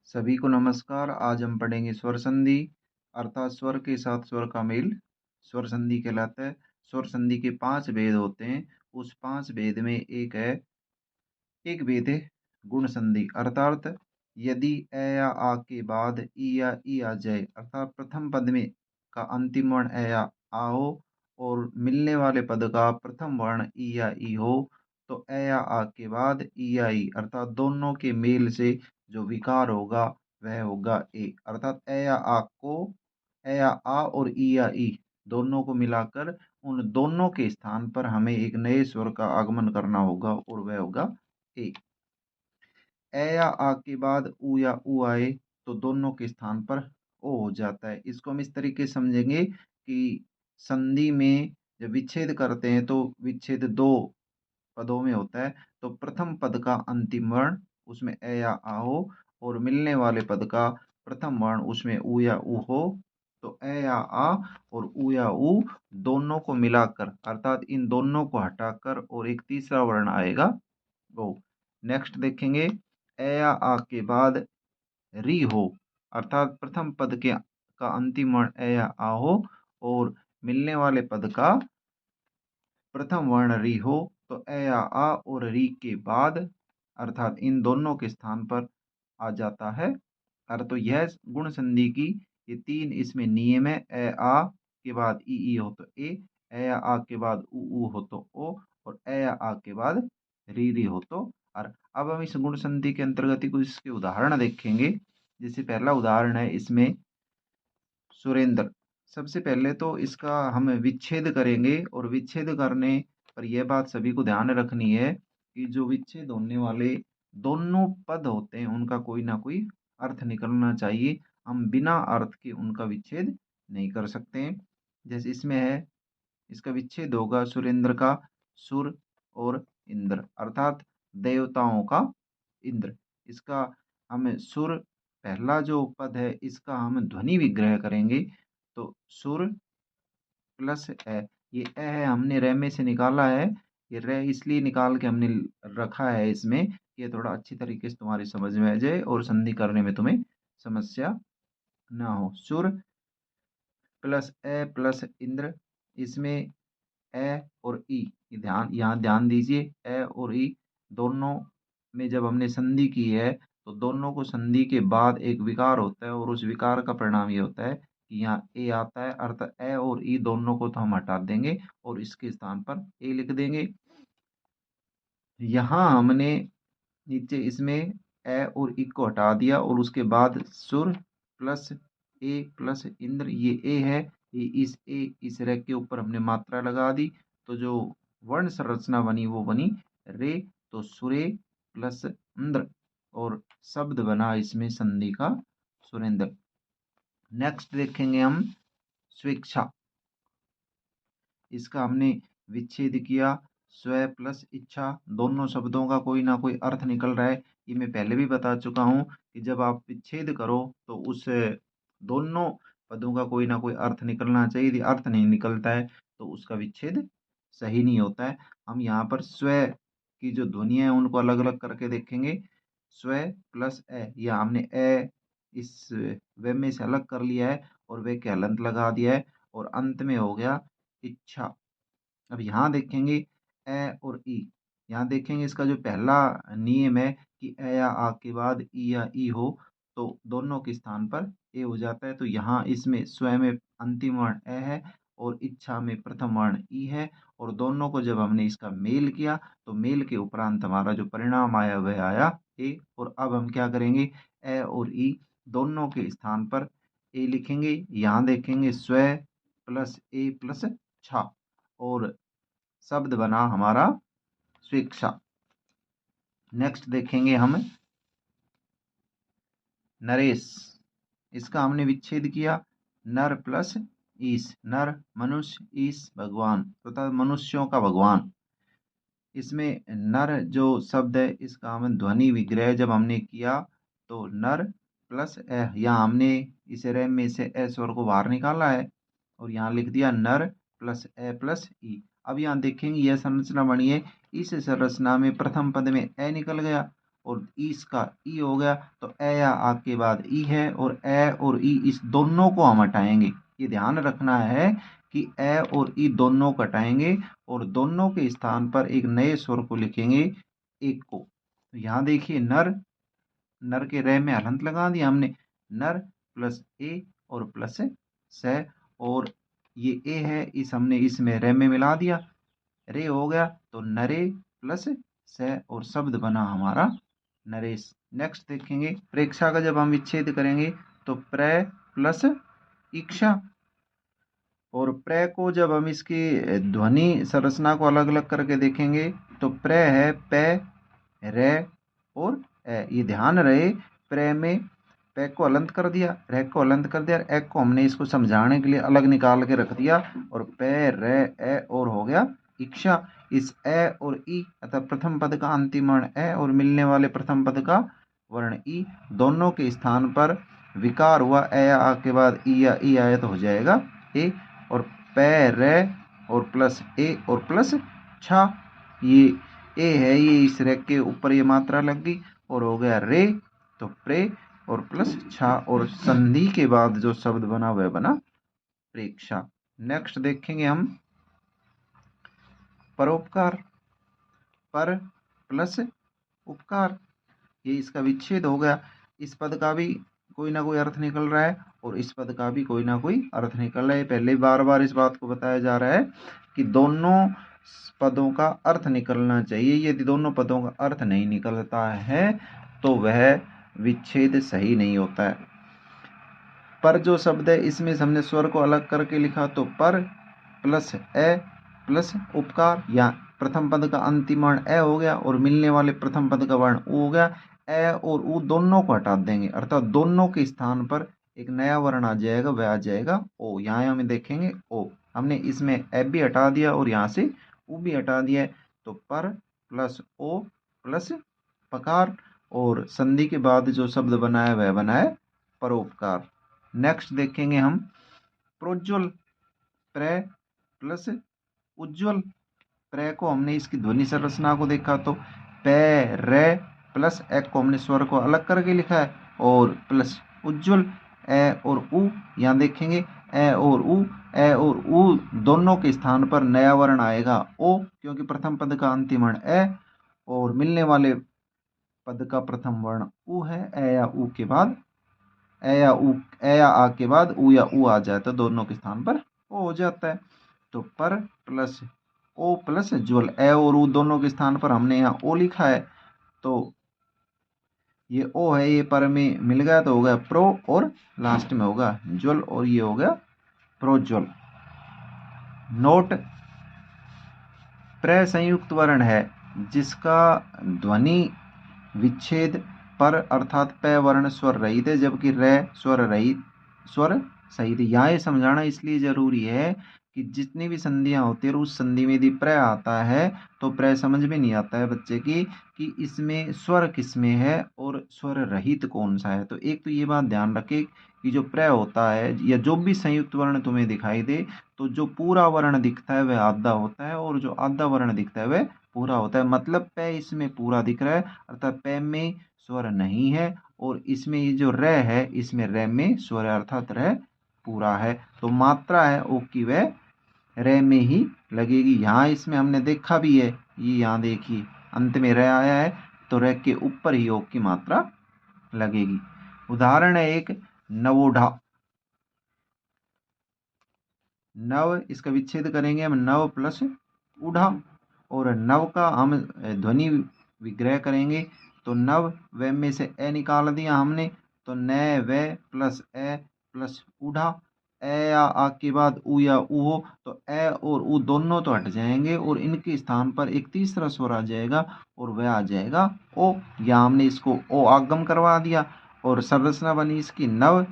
सभी को नमस्कार। आज हम पढ़ेंगे स्वर संधि अर्थात स्वर के साथ स्वर का मेल स्वर संधि कहलाता है। स्वर संधि के 5 भेद होते हैं। उस 5 भेद में एक भेद है गुण संधि अर्थात यदि अ या आ के बाद ई या ई आ जाए अर्थात प्रथम पद में का अंतिम वर्ण अ या आ हो और मिलने वाले पद का प्रथम वर्ण ई या ई हो तो अ या आ के बाद ई या ई अर्थात दोनों के मेल से जो विकार होगा वह होगा ए अर्थात अ या आ को अ या आ और ई या ई दोनों को मिलाकर उन दोनों के स्थान पर हमें एक नए स्वर का आगमन करना होगा और वह होगा ए। ए या आ के बाद ऊ या ऊ आए तो दोनों के स्थान पर ओ हो जाता है। इसको हम इस तरीके से समझेंगे कि संधि में जब विच्छेद करते हैं तो विच्छेद दो पदों में होता है। तो प्रथम पद का अंतिम वर्ण उसमें ए या आ हो और मिलने वाले पद का प्रथम वर्ण उसमें ऊ या ऊ हो तो ए या आ और ऊ या ऊ दोनों को मिलाकर अर्थात इन दोनों को हटाकर और एक तीसरा वर्ण आएगा ओ। नेक्स्ट देखेंगे ए या आ के बाद री हो अर्थात प्रथम पद के का अंतिम वर्ण ए या आ हो और मिलने वाले पद का प्रथम वर्ण री हो तो ए या आ और री के बाद अर्थात इन दोनों के स्थान पर आ जाता है। तो यह गुण संधि की ये तीन इसमें नियम है। ए आ के बाद ई हो तो ए या आ के बाद ऊ हो तो ओ और ए या आ के बाद री हो तो अर। अब हम इस गुण संधि के अंतर्गत ही कुछ इसके उदाहरण देखेंगे। जैसे पहला उदाहरण है इसमें सुरेंद्र। सबसे पहले तो इसका हम विच्छेद करेंगे और विच्छेद करने पर यह बात सभी को ध्यान रखनी है कि जो विच्छेद होने वाले दोनों पद होते हैं उनका कोई ना कोई अर्थ निकलना चाहिए। हम बिना अर्थ के उनका विच्छेद नहीं कर सकते हैं। जैसे इसमें है इसका विच्छेद होगा सुरेंद्र का सुर और इंद्र अर्थात देवताओं का इंद्र। इसका हम सुर पहला जो पद है इसका हम ध्वनि विग्रह करेंगे तो सुर प्लस ए। ये ए है हमने रे में से निकाला है। ये रे इसलिए निकाल के हमने रखा है इसमें ये थोड़ा अच्छी तरीके से तुम्हारी समझ में आ जाए और संधि करने में तुम्हें समस्या ना हो। सुर प्लस ए प्लस इंद्र इसमें ए और ई ध्यान यहाँ ध्यान दीजिए ए और ई दोनों में जब हमने संधि की है तो दोनों को संधि के बाद एक विकार होता है और उस विकार का परिणाम ये होता है कि यहाँ ए आता है अर्थात ए और ई दोनों को तो हम हटा देंगे और इसके स्थान पर ए लिख देंगे। यहाँ हमने नीचे इसमें ए और ई को हटा दिया और उसके बाद सुर प्लस ए प्लस इंद्र ये ए है। ये इस रे के ऊपर हमने मात्रा लगा दी तो जो वर्ण संरचना बनी वो बनी रे। तो सुरे प्लस इंद्र और शब्द बना इसमें संधि का सुरेंद्र। नेक्स्ट देखेंगे हम स्वेच्छा। इसका हमने विच्छेद किया स्व प्लस इच्छा दोनों शब्दों का कोई ना कोई अर्थ निकल रहा है। ये मैं पहले भी बता चुका हूँ कि जब आप विच्छेद करो तो उस दोनों पदों का कोई ना कोई अर्थ निकलना चाहिए। यदि अर्थ नहीं निकलता है तो उसका विच्छेद सही नहीं होता है। हम यहाँ पर स्व की जो ध्वनियाँ हैं उनको अलग अलग करके देखेंगे। स्व प्लस ए या हमने ए इस वे में से अलग कर लिया है और वे के हलंत लगा दिया है और अंत में हो गया इच्छा। अब यहाँ देखेंगे ए और ई। यहाँ देखेंगे इसका जो पहला नियम है कि ए या आ के बाद ई या ई हो तो दोनों के स्थान पर ए हो जाता है। तो यहाँ इसमें स्वयं में अंतिम वर्ण ए है और इच्छा में प्रथम वर्ण ई है और दोनों को जब हमने इसका मेल किया तो मेल के उपरांत हमारा जो परिणाम आया वह आया ए। और अब हम क्या करेंगे ए और ई दोनों के स्थान पर ए लिखेंगे। यहाँ देखेंगे स्व प्लस ए प्लस छा और शब्द बना हमारा स्वेच्छा। नेक्स्ट देखेंगे हम नरेश। इसका हमने विच्छेद किया नर प्लस ईश नर मनुष्य ईश भगवान तथा मनुष्यों का भगवान। इसमें नर जो शब्द है इसका हम ध्वनि विग्रह जब हमने किया तो नर प्लस ए यहाँ हमने इस रे में से ए स्वर को बाहर निकाला है और यहाँ लिख दिया नर प्लस ए प्लस ई। अब यहाँ देखेंगे यह संरचना बनी है। इस संरचना में प्रथम पद में ए निकल गया और ईस का ई हो गया, तो ए या आ के बाद ई है, और ए और ई इस दोनों को हम हटाएंगे। ये ध्यान रखना है कि ए और ई दोनों को हटाएंगे और दोनों के स्थान पर एक नए स्वर को लिखेंगे, एक को। तो यहाँ देखिए नर, नर के रे में हलंत लगा दिया हमने, नर प्लस ए और प्लस से, और ये ए है इस हमने इसमें रे में मिला दिया, रे हो गया, तो नरे प्लस से और शब्द बना हमारा नरेश। नेक्स्ट देखेंगे प्रेक्षा का जब हम विच्छेद करेंगे तो प्रे प्लस इक्षा, और प्रे को जब हम इसकी ध्वनि संरचना को अलग अलग करके देखेंगे तो प्रे है पे, रे और ए। ये ध्यान रहे प्रे में पे को अलंत कर दिया, रे को अलंत कर दिया, ए को हमने इसको समझाने के लिए अलग निकाल के रख दिया, और पे रे ए और हो गया इक्षा। इस ए और ई अतः प्रथम पद का अंतिम वर्ण ए और मिलने वाले प्रथम पद का वर्ण ई, दोनों के स्थान पर विकार हुआ, ए या आ के बाद ई या ई आए तो हो जाएगा ए, और पे रे और प्लस ए और प्लस छा, ये ए है, ये इस रे के ऊपर ये मात्रा लग गई और हो गया रे, तो प्रे और प्लस छा, और संधि के बाद जो शब्द बना वह बना प्रेक्षा। नेक्स्ट देखेंगे हम परोपकार, पर प्लस उपकार, ये इसका विच्छेद हो गया। इस पद का भी कोई ना कोई अर्थ निकल रहा है और इस पद का भी कोई ना कोई अर्थ निकल रहा है। पहले बार बार इस बात को बताया जा रहा है कि दोनों पदों का अर्थ निकलना चाहिए, यदि दोनों पदों का अर्थ नहीं निकलता है तो वह विच्छेद सही नहीं होता है। पर जो शब्द है इसमें हमने स्वर को अलग करके लिखा, तो पर प्लस ए प्लस उपकार, या प्रथम पद का अंतिम वर्ण ए हो गया और मिलने वाले प्रथम पद का वर्ण उ हो गया, ए और उ दोनों को हटा देंगे, अर्थात दोनों के स्थान पर एक नया वर्ण आ जाएगा, वह आ जाएगा ओ। यहाँ हमें देखेंगे ओ, हमने इसमें ए भी हटा दिया और यहाँ से उ भी हटा दिया है, तो पर प्लस ओ प्लस पकार, और संधि के बाद जो शब्द बनाया वह बनाए परोपकार। नेक्स्ट देखेंगे हम प्रोज्वल, प्रे प्लस उज्ज्वल, प्रे को हमने इसकी ध्वनि संरचना को देखा तो पे रे प्लस ए को हमने स्वर को अलग करके लिखा है, और प्लस उज्ज्वल ए और उ, यहाँ देखेंगे ए और उ, ए और उ दोनों के स्थान पर नया वर्ण आएगा ओ, क्योंकि प्रथम पद का अंतिम वर्ण ए और मिलने वाले पद का प्रथम वर्ण उ है, ए या उ के बाद ए या उ, ए या आ के बाद उ या उ आ जाए तो दोनों के स्थान पर ओ हो जाता है। तो पर प्लस ओ प्लस ज्वल, ए और उ दोनों के स्थान पर हमने यहाँ ओ लिखा है, तो ये ओ है, ये पर में मिल गया तो हो गया प्रो, और लास्ट में होगा ज्वल, और ये हो गया प्रोज्वल। नोट, प्र संयुक्त वर्ण है जिसका ध्वनि विच्छेद पर अर्थात प वर्ण स्वर रहित है, जबकि रे स्वर रहित, स्वर सहित। यहाँ ये समझाना इसलिए जरूरी है कि जितनी भी संधियां होती है उस संधि में यदि प्र आता है तो प्र समझ में नहीं आता है बच्चे की कि इसमें स्वर किस में है और स्वर रहित कौन सा है। तो एक तो ये बात ध्यान रखे कि जो प्र होता है या जो भी संयुक्त वर्ण तुम्हें दिखाई दे, तो जो पूरा वर्ण दिखता है वह आधा होता है और जो आधा वर्ण दिखता है वह पूरा होता है। मतलब पे इसमें पूरा दिख रहा है, अर्थात पे में स्वर नहीं है, और इसमें ये जो रे है इसमें रे में स्वर है, अर्थात रे पूरा है। तो मात्रा है ओ की वह रे में ही लगेगी। यहाँ इसमें हमने देखा भी है, ये यहाँ देखिए अंत में रे आया है तो रे के ऊपर ही ओ की मात्रा लगेगी। उदाहरण है एक नवोढ़ा, नव इसका विच्छेद करेंगे हम, नव प्लस उढ़ा, और नव का हम ध्वनि विग्रह करेंगे तो नव व में से ए निकाल दिया हमने, तो न व प्लस ए प्लस उढ़ा, ए या आ के बाद उ या उ हो तो ए और उ दोनों तो हट जाएंगे और इनके स्थान पर एक तीसरा स्वर आ जाएगा और वह आ जाएगा ओ। या हमने इसको ओ आगम करवा दिया और संरचना बनी इसकी नव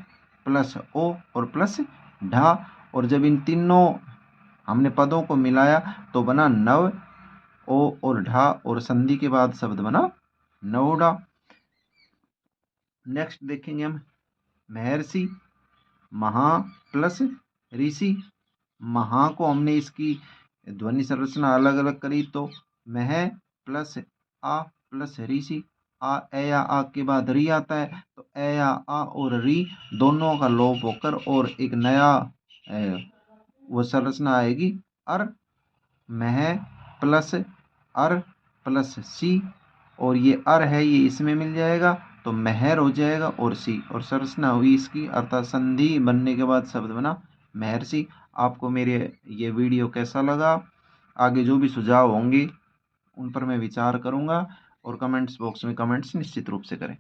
प्लस ओ और प्लस ढा, और जब इन तीनों हमने पदों को मिलाया तो बना नव ओ और ढा, और संधि के बाद शब्द बना नवोढ़ा। नेक्स्ट देखेंगे हम महर्षि, महा प्लस ऋषि, महा को हमने इसकी ध्वनि संरचना अलग अलग करी तो मह प्लस आ प्लस ऋषि, ए या आ के बाद री आता है, तो ए या आ और री दोनों का लोप होकर और एक नया वो संरचना आएगी, अर मह प्लस अर प्लस सी, और ये अर है ये इसमें मिल जाएगा तो महर हो जाएगा, और सी और संरचना हुई इसकी, अर्थात संधि बनने के बाद शब्द बना महर्षि। आपको मेरे ये वीडियो कैसा लगा? आगे जो भी सुझाव होंगे उन पर मैं विचार करूंगा, और कमेंट्स बॉक्स में कमेंट्स निश्चित रूप से करें।